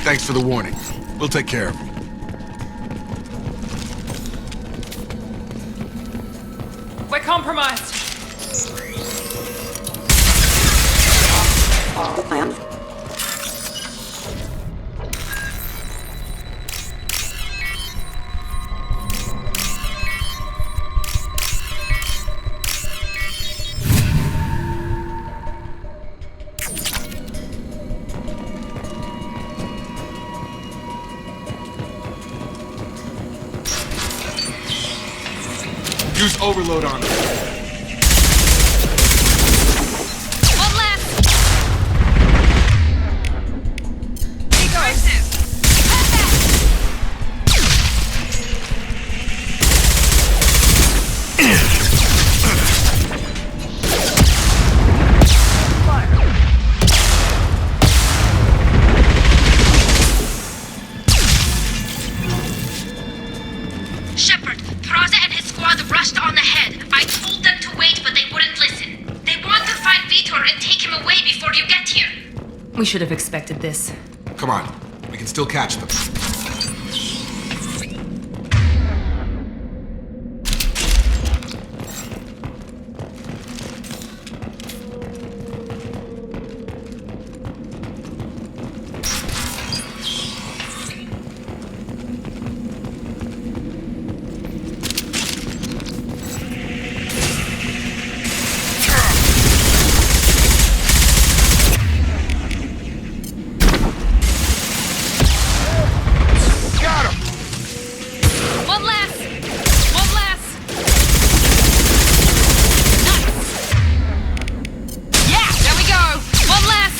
Thanks for the warning. We'll take care of him. We're compromised. Use overload on them. One left. He goes. Shepard, Praza and his squad rushed on ahead. I told them to wait, but they wouldn't listen. They want to find Vitor and take him away before you get here. We should have expected this. Come on. We can still catch them. One less. One less. Nice. Yeah, there we go. One less.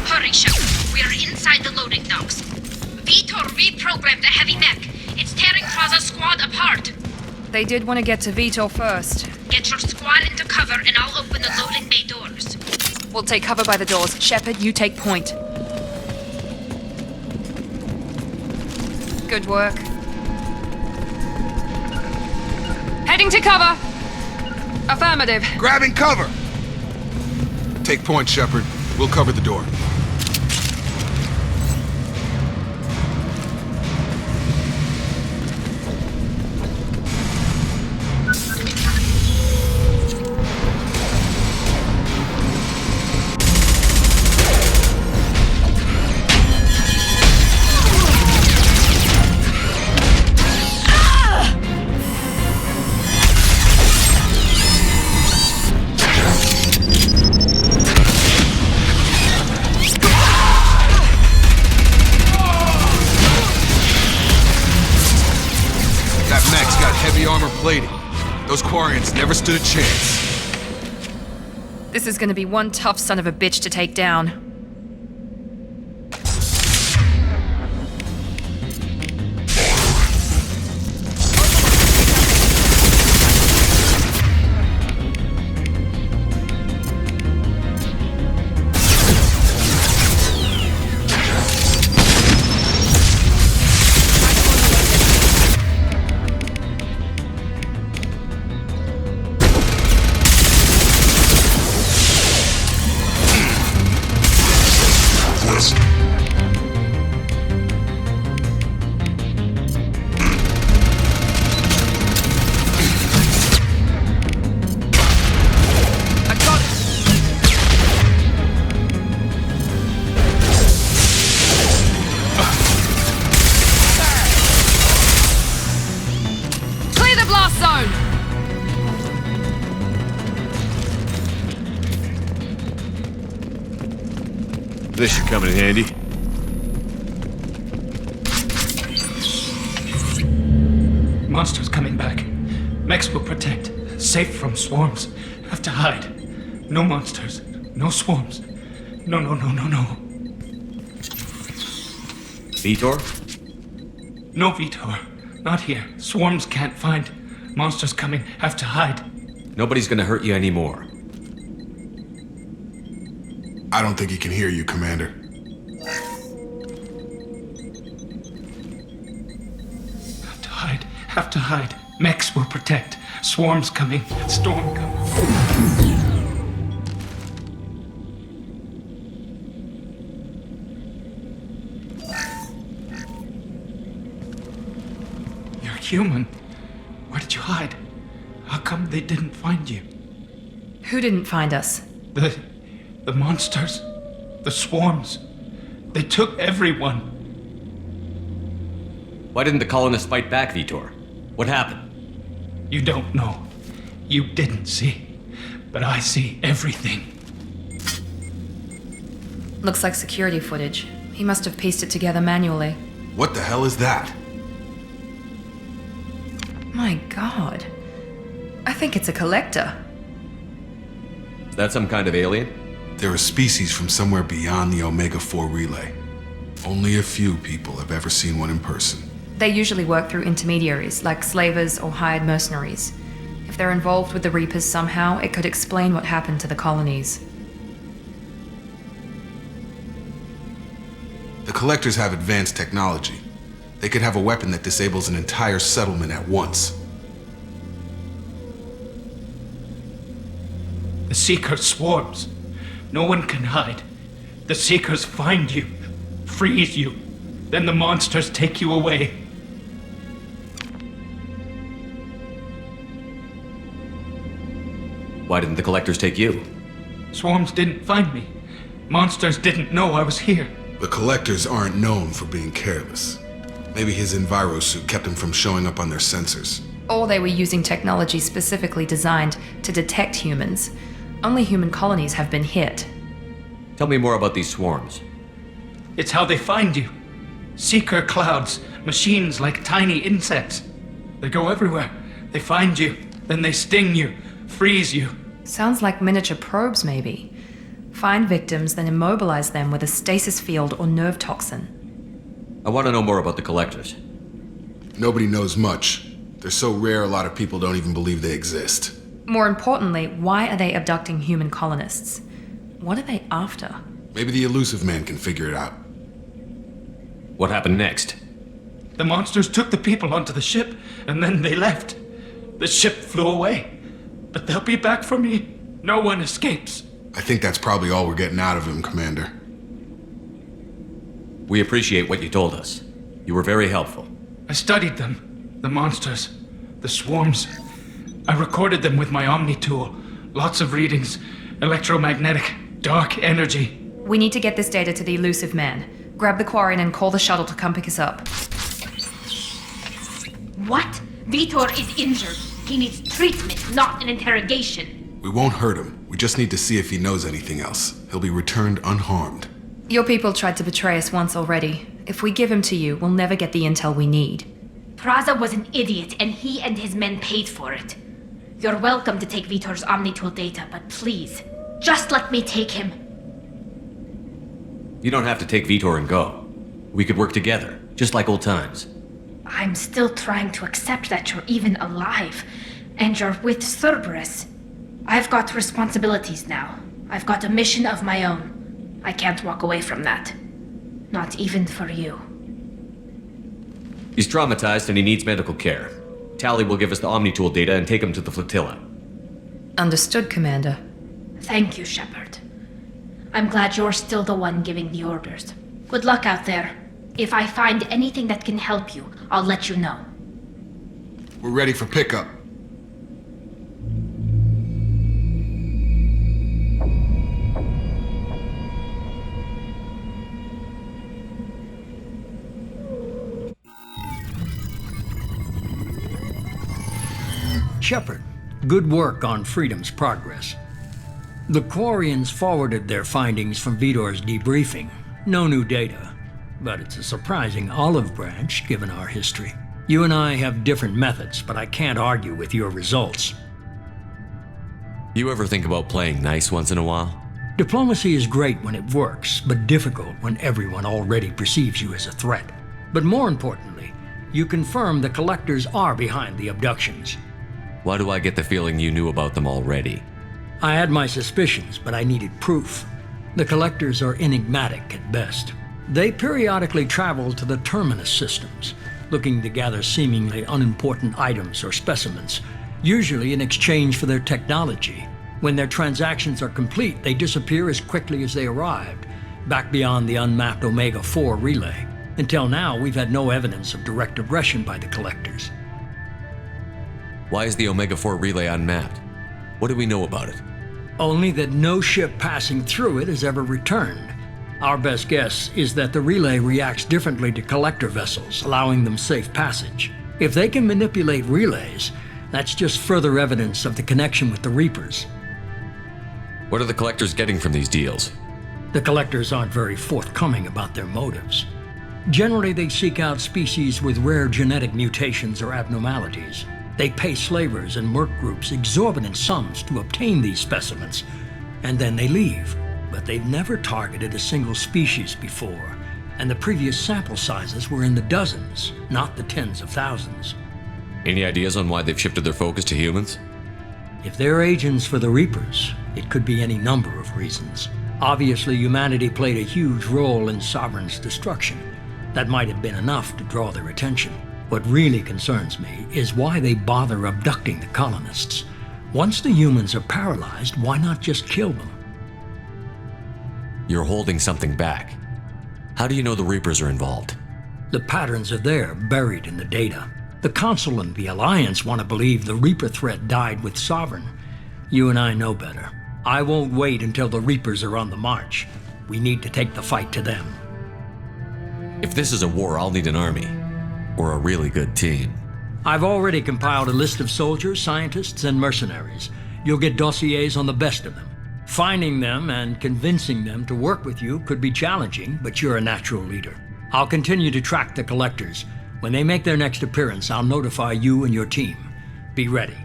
Hurry, Shepard. We are inside the loading docks. Vitor reprogrammed the heavy mech. It's tearing Praza's squad apart. They did want to get to Vitor first. Get your squad into cover and I'll open the loading bay doors. We'll take cover by the doors. Shepard, you take point. Good work. Heading to cover. Affirmative. Grabbing cover! Take point, Shepard. We'll cover the door. Heavy armor plating. Those Quarians never stood a chance. This is gonna be one tough son of a bitch to take down. This should come in handy. Monsters coming back. Mechs will protect. Safe from swarms. Have to hide. No monsters. No swarms. No. Vitor? No Vitor. Not here. Swarms can't find. Monsters coming. Have to hide. Nobody's gonna hurt you anymore. I don't think he can hear you, Commander. Have to hide. Have to hide. Mechs will protect. Swarms coming. Storm coming. human. Where did you hide? How come they didn't find you? Who didn't find us? The monsters. The swarms. They took everyone. Why didn't the colonists fight back, Vitor? What happened? You don't know. You didn't see. But I see everything. Looks like security footage. He must have pieced it together manually. What the hell is that? My god. I think it's a collector. Is that some kind of alien? They're a species from somewhere beyond the Omega-4 relay. Only a few people have ever seen one in person. They usually work through intermediaries, like slavers or hired mercenaries. If they're involved with the Reapers somehow, it could explain what happened to the colonies. The Collectors have advanced technology. They could have a weapon that disables an entire settlement at once. The Seeker swarms. No one can hide. The Seekers find you, freeze you, then the monsters take you away. Why didn't the collectors take you? Swarms didn't find me. Monsters didn't know I was here. The Collectors aren't known for being careless. Maybe his enviro suit kept him from showing up on their sensors. Or they were using technology specifically designed to detect humans. Only human colonies have been hit. Tell me more about these swarms. It's how they find you. Seeker clouds, machines like tiny insects. They go everywhere. They find you, then they sting you, freeze you. Sounds like miniature probes, maybe. Find victims, then immobilize them with a stasis field or nerve toxin. I want to know more about the collectors. Nobody knows much. They're so rare a lot of people don't even believe they exist. More importantly, why are they abducting human colonists? What are they after? Maybe the elusive man can figure it out. What happened next? The monsters took the people onto the ship, and then they left. The ship flew away. But they'll be back for me. No one escapes. I think that's probably all we're getting out of him, Commander. We appreciate what you told us. You were very helpful. I studied them. The monsters. The swarms. I recorded them with my Omni tool. Lots of readings. Electromagnetic. Dark energy. We need to get this data to the elusive man. Grab the Quarian and call the shuttle to come pick us up. What? Vitor is injured. He needs treatment, not an interrogation. We won't hurt him. We just need to see if he knows anything else. He'll be returned unharmed. Your people tried to betray us once already. If we give him to you, we'll never get the intel we need. Praza was an idiot, and he and his men paid for it. You're welcome to take Vitor's Omnitool data, but please, just let me take him. You don't have to take Vitor and go. We could work together, just like old times. I'm still trying to accept that you're even alive, and you're with Cerberus. I've got responsibilities now. I've got a mission of my own. I can't walk away from that. Not even for you. He's traumatized and he needs medical care. Tally will give us the Omnitool data and take him to the flotilla. Understood, Commander. Thank you, Shepard. I'm glad you're still the one giving the orders. Good luck out there. If I find anything that can help you, I'll let you know. We're ready for pickup. Shepard, good work on Freedom's progress. The Quarians forwarded their findings from Vitor's debriefing. No new data, but it's a surprising olive branch given our history. You and I have different methods, but I can't argue with your results. You ever think about playing nice once in a while? Diplomacy is great when it works, but difficult when everyone already perceives you as a threat. But more importantly, you confirm the Collectors are behind the abductions. Why do I get the feeling you knew about them already? I had my suspicions, but I needed proof. The Collectors are enigmatic at best. They periodically travel to the Terminus systems, looking to gather seemingly unimportant items or specimens, usually in exchange for their technology. When their transactions are complete, they disappear as quickly as they arrived, back beyond the unmapped Omega-4 relay. Until now, we've had no evidence of direct aggression by the Collectors. Why is the Omega-4 relay unmapped? What do we know about it? Only that no ship passing through it has ever returned. Our best guess is that the relay reacts differently to collector vessels, allowing them safe passage. If they can manipulate relays, that's just further evidence of the connection with the Reapers. What are the collectors getting from these deals? The collectors aren't very forthcoming about their motives. Generally, they seek out species with rare genetic mutations or abnormalities. They pay slavers and merc groups exorbitant sums to obtain these specimens, and then they leave. But they've never targeted a single species before, and the previous sample sizes were in the dozens, not the tens of thousands. Any ideas on why they've shifted their focus to humans? If they're agents for the Reapers, it could be any number of reasons. Obviously, humanity played a huge role in Sovereign's destruction. That might have been enough to draw their attention. What really concerns me is why they bother abducting the colonists. Once the humans are paralyzed, why not just kill them? You're holding something back. How do you know the Reapers are involved? The patterns are there, buried in the data. The Council and the Alliance want to believe the Reaper threat died with Sovereign. You and I know better. I won't wait until the Reapers are on the march. We need to take the fight to them. If this is a war, I'll need an army. Or a really good team. I've already compiled a list of soldiers, scientists, and mercenaries. You'll get dossiers on the best of them. Finding them and convincing them to work with you could be challenging, but you're a natural leader. I'll continue to track the collectors. When they make their next appearance, I'll notify you and your team. Be ready.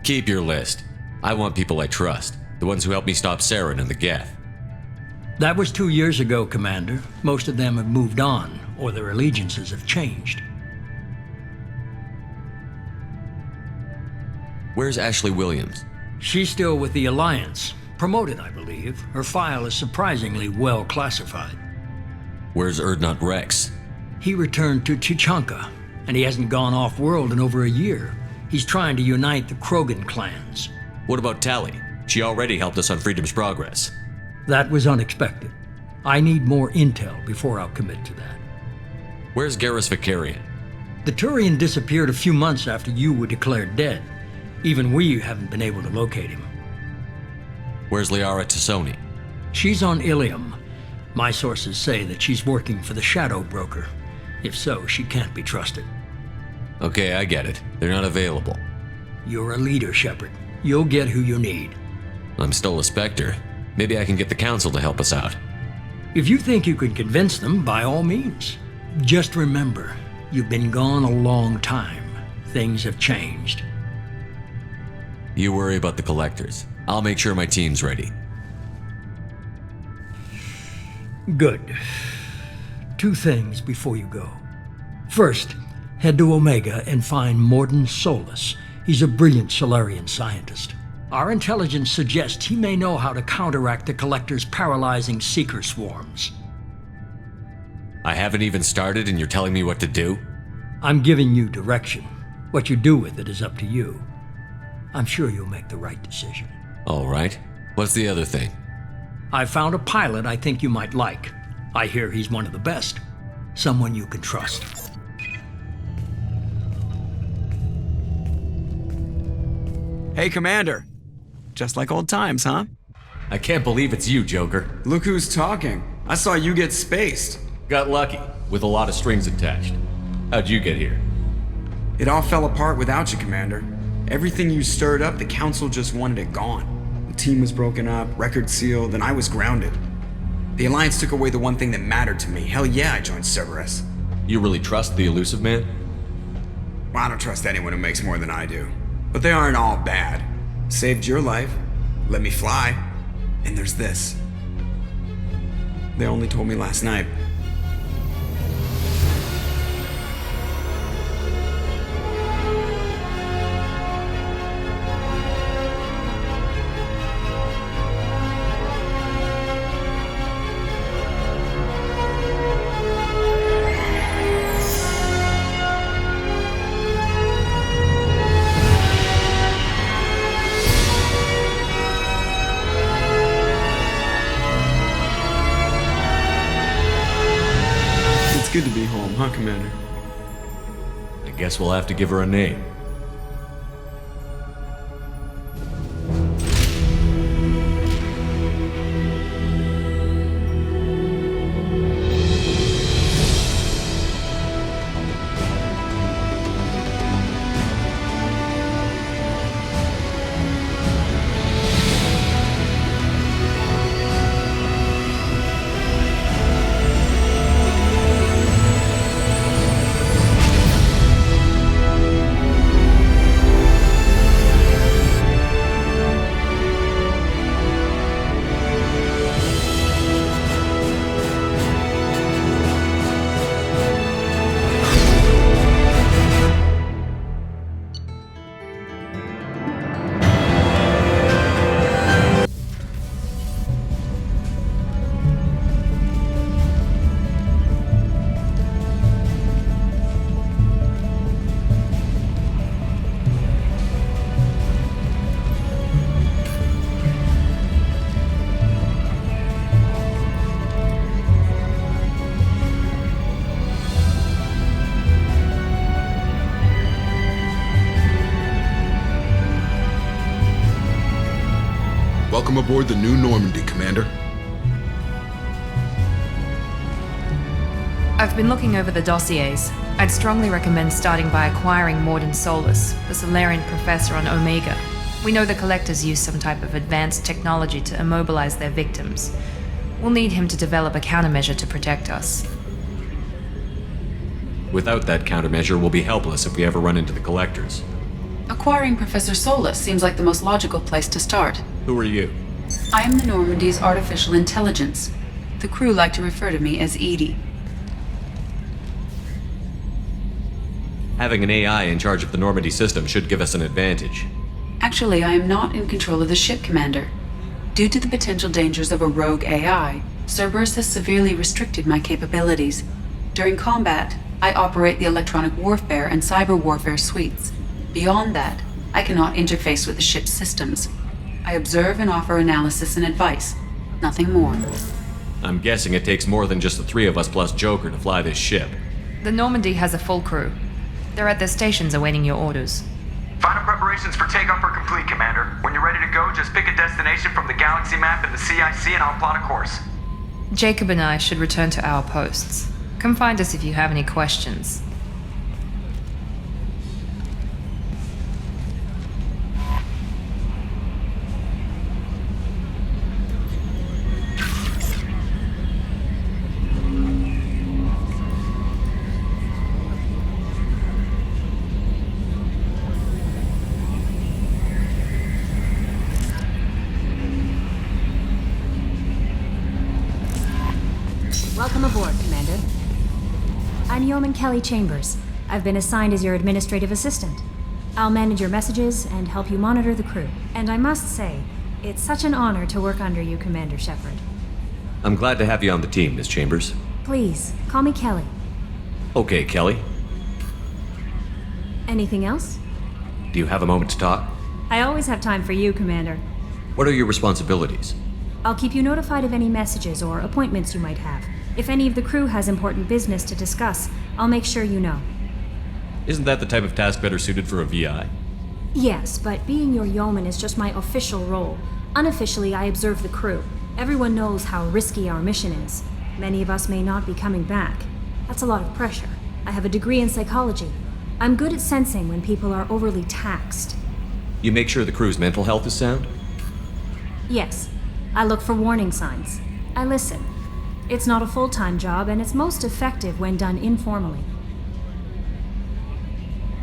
Keep your list. I want people I trust. The ones who helped me stop Saren and the Geth. That was 2 years ago, Commander. Most of them have moved on, or their allegiances have changed. Where's Ashley Williams? She's still with the Alliance. Promoted, I believe. Her file is surprisingly well classified. Where's Erdnot Rex? He returned to Chichanka, and he hasn't gone off-world in over a year. He's trying to unite the Krogan clans. What about Tali? She already helped us on Freedom's Progress. That was unexpected. I need more intel before I'll commit to that. Where's Garrus Vicarian? The Turian disappeared a few months after you were declared dead. Even we haven't been able to locate him. Where's Liara Tassoni? She's on Ilium. My sources say that she's working for the Shadow Broker. If so, she can't be trusted. Okay, I get it. They're not available. You're a leader, Shepard. You'll get who you need. I'm still a Spectre. Maybe I can get the Council to help us out. If you think you can convince them, by all means. Just remember, you've been gone a long time. Things have changed. You worry about the Collectors. I'll make sure my team's ready. Good. 2 things before you go. First, head to Omega and find Morden Solus. He's a brilliant Solarian scientist. Our intelligence suggests he may know how to counteract the Collector's paralyzing Seeker swarms. I haven't even started and you're telling me what to do? I'm giving you direction. What you do with it is up to you. I'm sure you'll make the right decision. All right. What's the other thing? I found a pilot I think you might like. I hear he's one of the best. Someone you can trust. Hey, Commander. Just like old times, huh? I can't believe it's you, Joker. Look who's talking. I saw you get spaced. Got lucky, with a lot of strings attached. How'd you get here? It all fell apart without you, Commander. Everything you stirred up, the Council just wanted it gone. The team was broken up, record sealed, and I was grounded. The Alliance took away the one thing that mattered to me. Hell yeah, I joined Cerberus. You really trust the Elusive Man? Well, I don't trust anyone who makes more than I do. But they aren't all bad. Saved your life, let me fly, and there's this. They only told me last night. It's good to be home, huh, Commander? Guess we'll have to give her a name. Welcome aboard the New Normandy, Commander. I've been looking over the dossiers. I'd strongly recommend starting by acquiring Morden Solus, the Solarian professor on Omega. We know the Collectors use some type of advanced technology to immobilize their victims. We'll need him to develop a countermeasure to protect us. Without that countermeasure, we'll be helpless if we ever run into the Collectors. Acquiring Professor Solus seems like the most logical place to start. Who are you? I am the Normandy's artificial intelligence. The crew like to refer to me as Edie. Having an AI in charge of the Normandy system should give us an advantage. Actually, I am not in control of the ship, Commander. Due to the potential dangers of a rogue AI, Cerberus has severely restricted my capabilities. During combat, I operate the electronic warfare and cyber warfare suites. Beyond that, I cannot interface with the ship's systems. I observe and offer analysis and advice. Nothing more. I'm guessing it takes more than just the three of us plus Joker to fly this ship. The Normandy has a full crew. They're at their stations awaiting your orders. Final preparations for takeoff are complete, Commander. When you're ready to go, just pick a destination from the galaxy map in the CIC and I'll plot a course. Jacob and I should return to our posts. Come find us if you have any questions. Welcome aboard, Commander. I'm Yeoman Kelly Chambers. I've been assigned as your administrative assistant. I'll manage your messages and help you monitor the crew. And I must say, it's such an honor to work under you, Commander Shepard. I'm glad to have you on the team, Miss Chambers. Please, call me Kelly. Okay, Kelly. Anything else? Do you have a moment to talk? I always have time for you, Commander. What are your responsibilities? I'll keep you notified of any messages or appointments you might have. If any of the crew has important business to discuss, I'll make sure you know. Isn't that the type of task better suited for a VI? Yes, but being your yeoman is just my official role. Unofficially, I observe the crew. Everyone knows how risky our mission is. Many of us may not be coming back. That's a lot of pressure. I have a degree in psychology. I'm good at sensing when people are overly taxed. You make sure the crew's mental health is sound? Yes. I look for warning signs. I listen. It's not a full-time job, and it's most effective when done informally.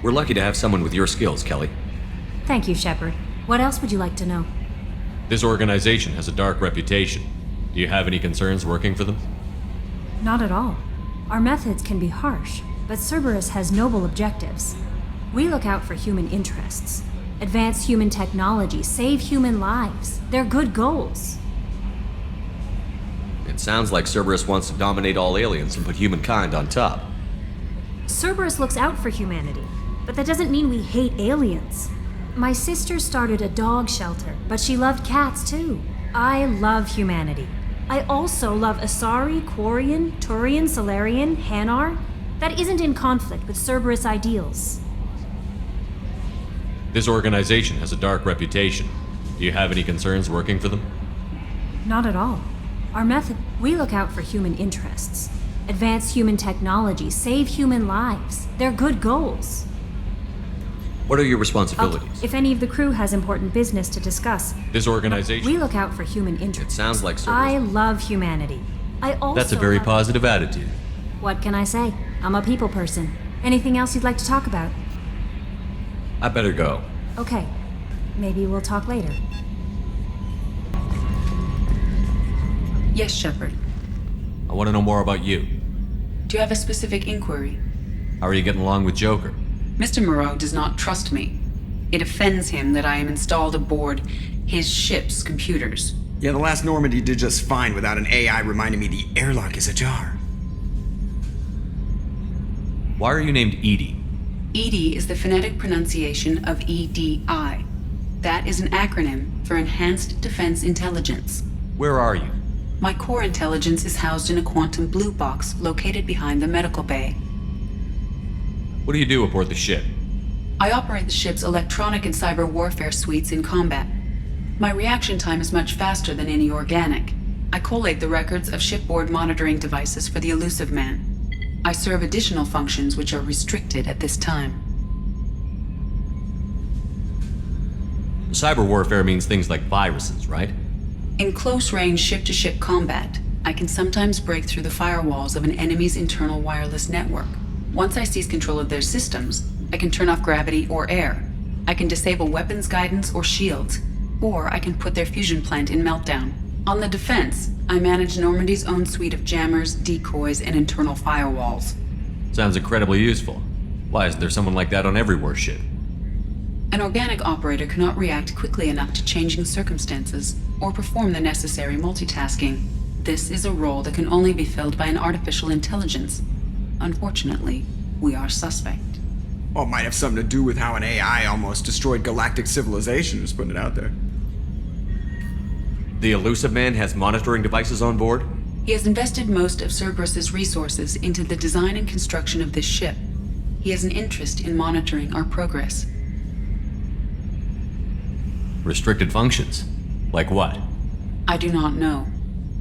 We're lucky to have someone with your skills, Kelly. Thank you, Shepard. What else would you like to know? This organization has a dark reputation. Do you have any concerns working for them? Not at all. Our methods can be harsh, but Cerberus has noble objectives. We look out for human interests. Advance human technology, save human lives. They're good goals. It sounds like Cerberus wants to dominate all aliens and put humankind on top. Cerberus looks out for humanity, but that doesn't mean we hate aliens. My sister started a dog shelter, but she loved cats too. I love humanity. I also love Asari, Quarian, Turian, Solarian, Hanar. that isn't in conflict with Cerberus ideals. This organization has a dark reputation. Do you have any concerns working for them? Not at all. Our method, we look out for human interests. Advance human technology, save human lives. They're good goals. What are your responsibilities? If any of the crew has important business to discuss, This organization? we look out for human interests. It sounds like Cerberus. I love humanity. I also That's a very love- positive attitude. What can I say? I'm a people person. Anything else you'd like to talk about? I better go. Okay. Maybe we'll talk later. Yes, Shepard. I want to know more about you. Do you have a specific inquiry? How are you getting along with Joker? Mr. Moreau does not trust me. It offends him that I am installed aboard his ship's computers. Yeah, the last Normandy did just fine without an AI reminding me the airlock is ajar. Why are you named Edie? EDI is the phonetic pronunciation of EDI. That is an acronym for Enhanced Defense Intelligence. Where are you? My core intelligence is housed in a quantum blue box located behind the medical bay. What do you do aboard the ship? I operate the ship's electronic and cyber warfare suites in combat. My reaction time is much faster than any organic. I collate the records of shipboard monitoring devices for the elusive man. I serve additional functions which are restricted at this time. Cyber warfare means things like viruses, right? In close-range ship-to-ship combat, I can sometimes break through the firewalls of an enemy's internal wireless network. Once I seize control of their systems, I can turn off gravity or air. I can disable weapons guidance or shields, or I can put their fusion plant in meltdown. On the defense, I manage Normandy's own suite of jammers, decoys, and internal firewalls. Sounds incredibly useful. Why isn't there someone like that on every warship? An organic operator cannot react quickly enough to changing circumstances or perform the necessary multitasking. This is a role that can only be filled by an artificial intelligence. Unfortunately, we are suspect. Well, it might have something to do with how an AI almost destroyed galactic civilization, just putting it out there. The elusive man has monitoring devices on board? He has invested most of Cerberus's resources into the design and construction of this ship. He has an interest in monitoring our progress. Restricted functions? Like what? I do not know.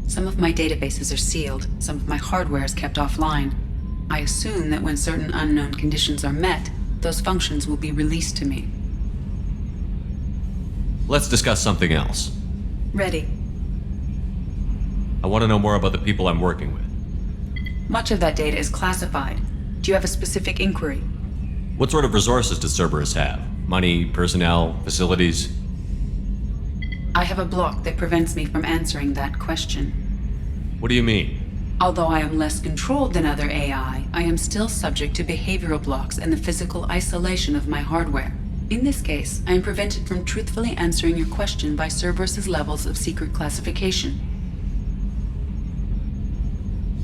Some of my databases are sealed, some of my hardware is kept offline. I assume that when certain unknown conditions are met, those functions will be released to me. Let's discuss something else. Ready. I want to know more about the people I'm working with. Much of that data is classified. Do you have a specific inquiry? What sort of resources does Cerberus have? Money, personnel, facilities? I have a block that prevents me from answering that question. What do you mean? Although I am less controlled than other AI, I am still subject to behavioral blocks and the physical isolation of my hardware. In this case, I am prevented from truthfully answering your question by Cerberus's levels of secret classification.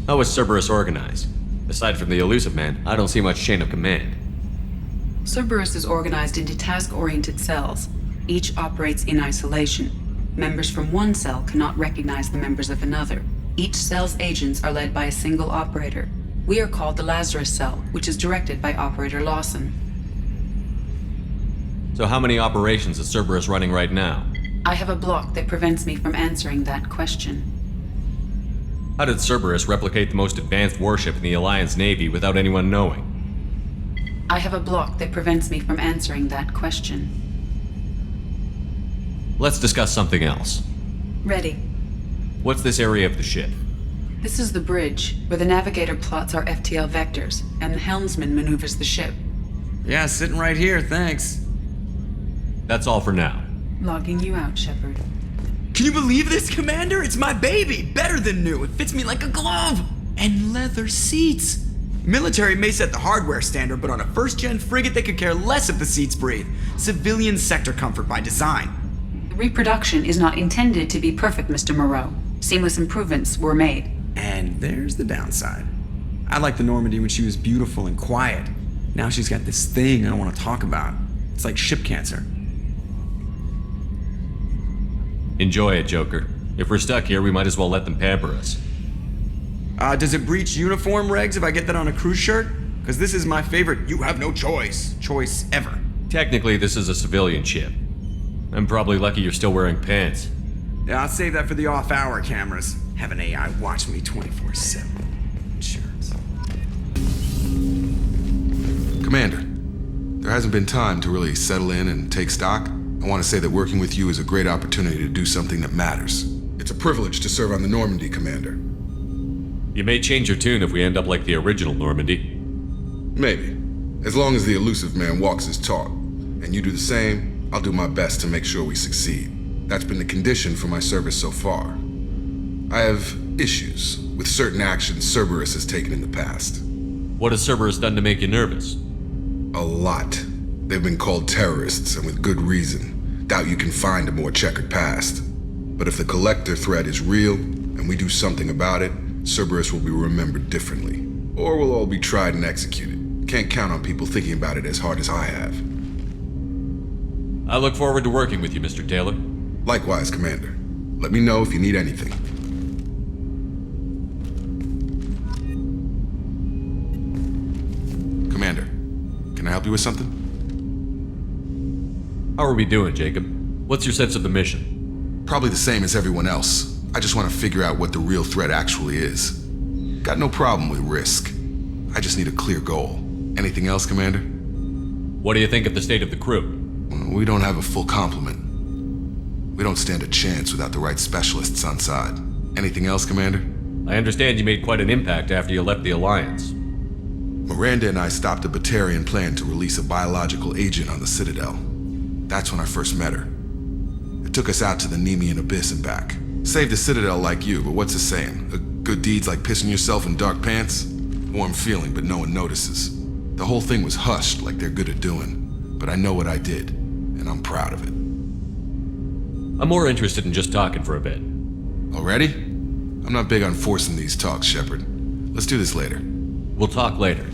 How is Cerberus organized? Aside from the elusive man, I don't see much chain of command. Cerberus is organized into task-oriented cells. Each operates in isolation. Members from one cell cannot recognize the members of another. Each cell's agents are led by a single operator. We are called the Lazarus Cell, which is directed by Operator Lawson. So how many operations is Cerberus running right now? I have a block that prevents me from answering that question. How did Cerberus replicate the most advanced warship in the Alliance Navy without anyone knowing? I have a block that prevents me from answering that question. Let's discuss something else. Ready. What's this area of the ship? This is the bridge, where the navigator plots our FTL vectors, and the helmsman maneuvers the ship. Yeah, sitting right here, thanks. That's all for now. Logging you out, Shepard. Can you believe this, Commander? It's my baby! Better than new. It fits me like a glove! And leather seats! Military may set the hardware standard, but on a first-gen frigate they could care less if the seats breathe. Civilian sector comfort by design. The reproduction is not intended to be perfect, Mr. Moreau. Seamless improvements were made. And there's the downside. I liked the Normandy when she was beautiful and quiet. Now she's got this thing I don't want to talk about. It's like ship cancer. Enjoy it, Joker. If we're stuck here, we might as well let them pamper us. Does it breach uniform regs if I get that on a cruise shirt? Because this is my favorite you have no choice ever. Technically, this is a civilian ship. I'm probably lucky you're still wearing pants. Yeah, I'll save that for the off-hour cameras. Have an AI watch me 24/7. Insurance. Commander, there hasn't been time to really settle in and take stock. I want to say that working with you is a great opportunity to do something that matters. It's a privilege to serve on the Normandy, Commander. You may change your tune if we end up like the original Normandy. Maybe. As long as the elusive man walks his talk, and you do the same, I'll do my best to make sure we succeed. That's been the condition for my service so far. I have issues with certain actions Cerberus has taken in the past. What has Cerberus done to make you nervous? A lot. They've been called terrorists, and with good reason. Doubt you can find a more checkered past. But if the Collector threat is real, and we do something about it, Cerberus will be remembered differently. Or we'll all be tried and executed. Can't count on people thinking about it as hard as I have. I look forward to working with you, Mr. Taylor. Likewise, Commander. Let me know if you need anything. Commander, can I help you with something? How are we doing, Jacob? What's your sense of the mission? Probably the same as everyone else. I just want to figure out what the real threat actually is. Got no problem with risk. I just need a clear goal. Anything else, Commander? What do you think of the state of the crew? We don't have a full complement. We don't stand a chance without the right specialists on side. Anything else, Commander? I understand you made quite an impact after you left the Alliance. Miranda and I stopped a Batarian plan to release a biological agent on the Citadel. That's when I first met her. It took us out to the Nemean Abyss and back. Saved the Citadel like you, but what's the saying? A good deed's like pissing yourself in dark pants? Warm feeling, but no one notices. The whole thing was hushed like they're good at doing. But I know what I did, and I'm proud of it. I'm more interested in just talking for a bit. Already? I'm not big on forcing these talks, Shepard. Let's do this later. We'll talk later.